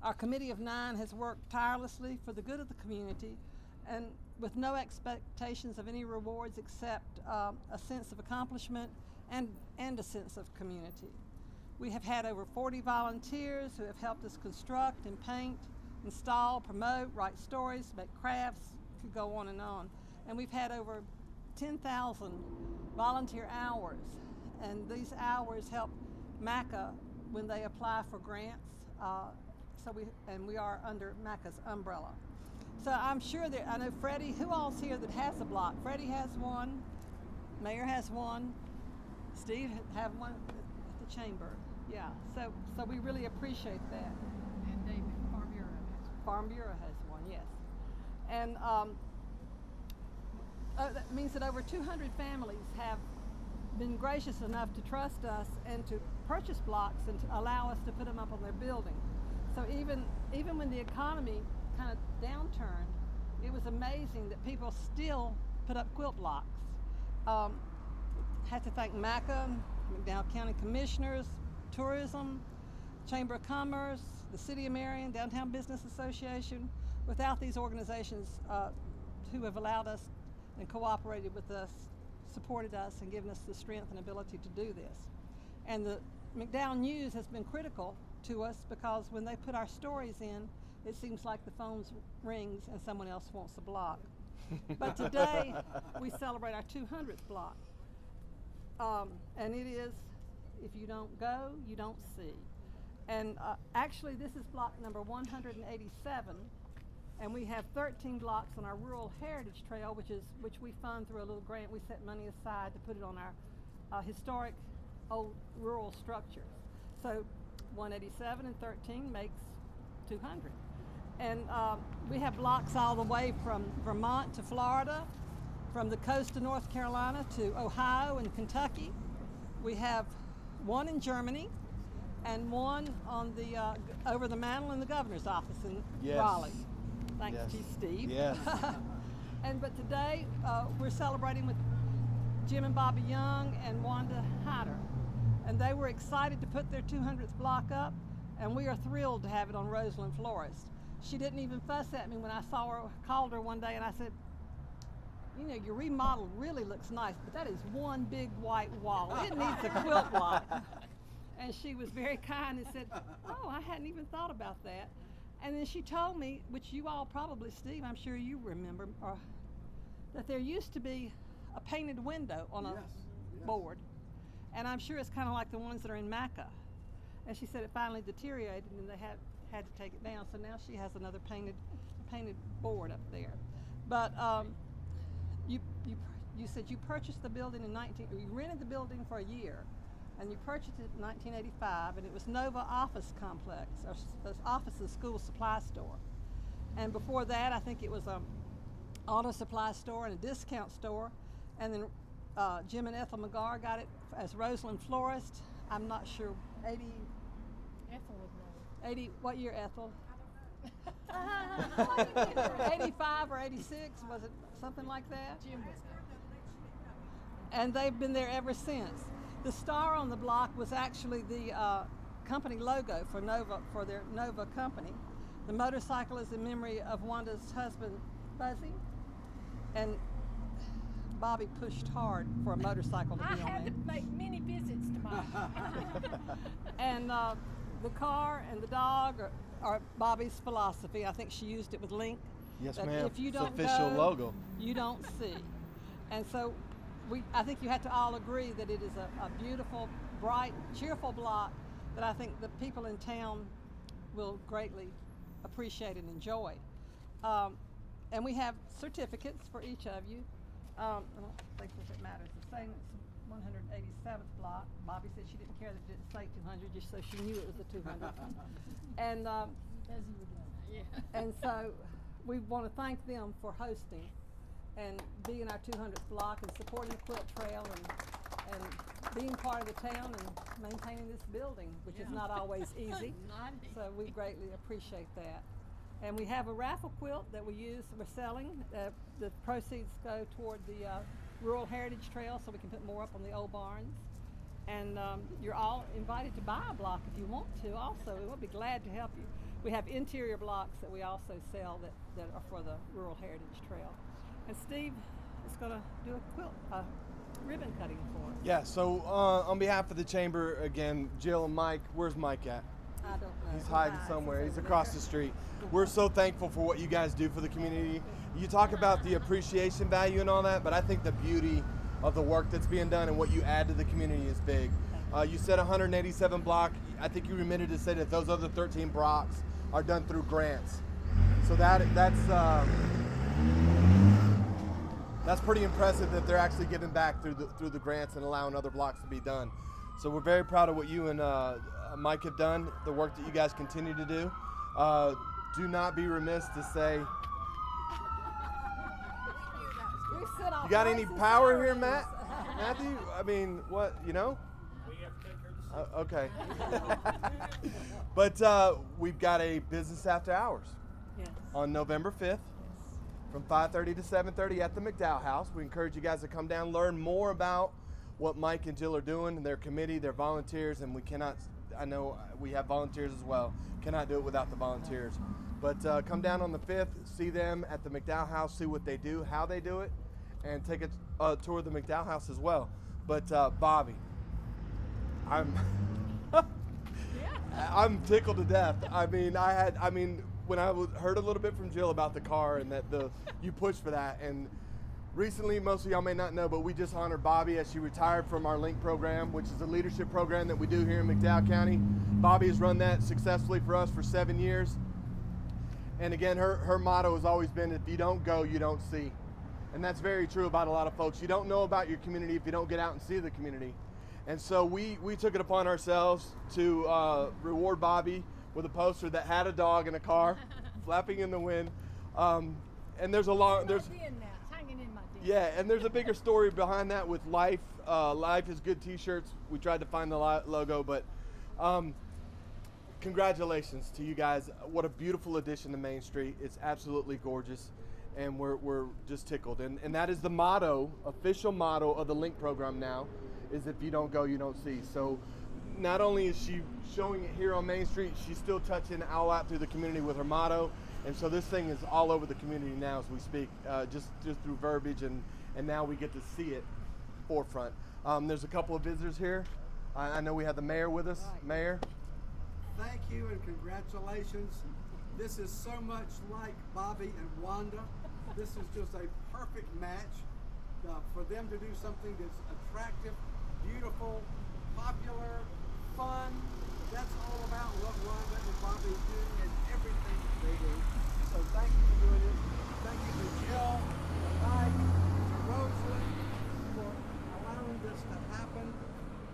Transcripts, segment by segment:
Our committee of 9 has worked tirelessly for the good of the community and with no expectations of any rewards except a sense of accomplishment and a sense of community. We have had over 40 volunteers who have helped us construct and paint, install, promote, write stories, make crafts, could go on. And we've had over 10,000 volunteer hours, and these hours help MACA when they apply for grants. We are under MACA's umbrella. So I'm sure that, I know Freddie, who all's here that has a block? Freddie has one, Mayor has one, Steve have one at the chamber. Yeah, so we really appreciate that. And David, Farm Bureau has one. Farm Bureau has one, yes. And that means that over 200 families have been gracious enough to trust us and to purchase blocks and to allow us to put them up on their building. So even when the economy kind of downturned, it was amazing that people still put up quilt blocks. Had to thank MACA, McDowell County Commissioners, Tourism, Chamber of Commerce, the City of Marion, Downtown Business Association. Without these organizations who have allowed us and cooperated with us, supported us, and given us the strength and ability to do this. And the McDowell News has been critical to us because when they put our stories in, it seems like the phone rings and someone else wants a block. But today, we celebrate our 200th block. And it is, if you don't go, you don't see. And actually, this is block number 187. And we have 13 blocks on our Rural Heritage Trail, which we fund through a little grant. We set money aside to put it on our historic old rural structures. So 187 and 13 makes 200. And we have blocks all the way from Vermont to Florida, from the coast of North Carolina to Ohio and Kentucky. We have one in Germany and one on the over the mantle in the governor's office in Raleigh. Thanks to Steve. Yes. But today we're celebrating with Jim and Bobby Young and Wanda Hyder. And they were excited to put their 200th block up, and we are thrilled to have it on Roseland Florists. She didn't even fuss at me when I called her one day and I said, you know, your remodel really looks nice, but that is one big white wall. It needs a quilt block. And she was very kind and said, oh, I hadn't even thought about that. And then she told me, which you all probably, Steve, I'm sure you remember, that there used to be a painted window on a board. And I'm sure it's kind of like the ones that are in MACA. And she said it finally deteriorated and they had to take it down. So now she has another painted board up there. But you said you purchased the building you rented the building for a year, and you purchased it in 1985, and it was Nova Office Complex, or Office's school supply store. And before that, I think it was an auto supply store and a discount store. And then Jim and Ethel McGar got it as Roseland Florist. I'm not sure, 80. Ethel would know. 80, what year, Ethel? I don't know. 85 or 86, was it something like that? Jim was there. And they've been there ever since. The star on the block was actually the company logo for Nova, for their Nova company. The motorcycle is in memory of Wanda's husband, Buzzy. And Bobby pushed hard for a motorcycle to be on there. I had to make many visits to mine. And the car and the dog are Bobby's philosophy. I think she used it with Link. Yes, that ma'am. If you It's don't official go, logo. You don't see. And so I think you have to all agree that it is a beautiful, bright, cheerful block that I think the people in town will greatly appreciate and enjoy. And we have certificates for each of you. I don't think that matters. The same 187th block. Bobby said she didn't care that it didn't say 200, just so she knew it was the 200th. And Desi would know that, yeah. and so we want to thank them for hosting and being our 200th block and supporting the Quilt Trail and being part of the town and maintaining this building, which is not always easy. So we greatly appreciate that. And we have a raffle quilt that we're selling. The proceeds go toward the Rural Heritage Trail so we can put more up on the old barns. And you're all invited to buy a block if you want to also. We'll be glad to help you. We have interior blocks that we also sell that are for the Rural Heritage Trail. And Steve is going to do a ribbon cutting for us. Yeah, so on behalf of the chamber, again, Jill and Mike, where's Mike at? I don't know. He's hiding somewhere. He's across the street. We're so thankful for what you guys do for the community. You talk about the appreciation value and all that, but I think the beauty of the work that's being done and what you add to the community is big. You said 187 block. I think you remitted to say that those other 13 blocks are done through grants. So that's pretty impressive that they're actually giving back through the grants and allowing other blocks to be done. So we're very proud of what you and Mike have done, the work that you guys continue to do. Do not be remiss to say, you got any power here, Matthew? I mean, what, you know? We have to take care of the Okay. But we've got a business after hours on November 5th from 5:30 to 7:30 at the McDowell House. We encourage you guys to come down, learn more about what Mike and Jill are doing, their committee, their volunteers, and I know we have volunteers as well, cannot do it without the volunteers. But come down on the 5th, see them at the McDowell House, see what they do, how they do it, and take a tour of the McDowell House as well. But Bobby, I'm tickled to death. I mean, when I heard a little bit from Jill about the car and that you pushed for that, and recently, most of y'all may not know, but we just honored Bobby as she retired from our LINK program, which is a leadership program that we do here in McDowell County. Bobby has run that successfully for us for 7 years. And again, her motto has always been, if you don't go, you don't see. And that's very true about a lot of folks. You don't know about your community if you don't get out and see the community. And so we took it upon ourselves to reward Bobby with a poster that had a dog in a car flapping in the wind. And there's and there's a bigger story behind that with Life. Life is Good t-shirts. We tried to find the logo, but congratulations to you guys. What a beautiful addition to Main Street. It's absolutely gorgeous, and we're just tickled. And that is the motto, official motto of the LINK program now, is if you don't go, you don't see. So not only is she showing it here on Main Street, she's still touching all out through the community with her motto. And so this thing is all over the community now as we speak, just through verbiage, and now we get to see it forefront. There's a couple of visitors here. I know we have the mayor with us. Mayor. Thank you and congratulations. This is so much like Bobby and Wanda. This is just a perfect match for them to do something that's attractive, beautiful, popular, fun. That's all about what Wanda and Bobby do and everything they do. So thank you for doing this. Thank you to Jill, to Mike, to Roseland for allowing this to happen.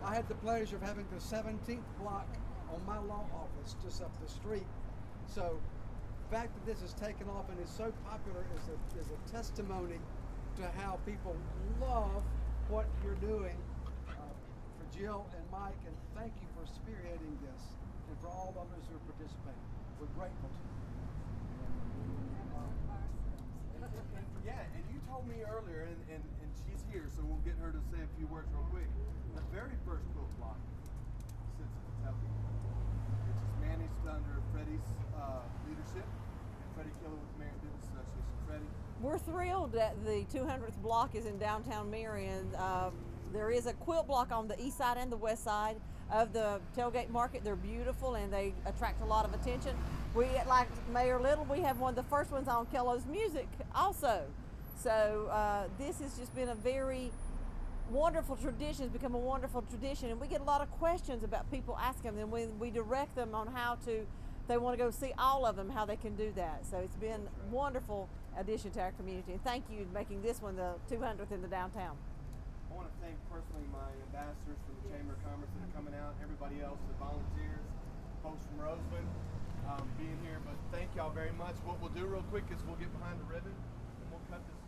I had the pleasure of having the 17th block on my law office just up the street. So the fact that this has taken off and is so popular is a testimony to how people love what you're doing. For Jill and Mike, and thank you for spearheading this, and for all others who are participating. We're grateful to you. Yeah, and you told me earlier, and she's here, so we'll get her to say a few words real quick. The very first quilt block sits in Kentucky, which is managed under Freddie's leadership, and Freddie Killer with the Marion Business Association. Freddie? We're thrilled that the 200th block is in downtown Marion. There is a quilt block on the east side and the west side of the tailgate market. They're beautiful and they attract a lot of attention. We, like Mayor Little, we have one of the first ones on Kello's Music also. So this has just been a very wonderful tradition. It's become a wonderful tradition, and we get a lot of questions about people asking them. We direct them on how to, if they want to go see all of them, how they can do that. So it's been a wonderful addition to our community. And thank you for making this one the 200th in the downtown. I want to thank personally my ambassadors from the Chamber of Commerce that are coming out, everybody else, the volunteers, folks from Roseland, being here. But thank y'all very much. What we'll do real quick is we'll get behind the ribbon and we'll cut this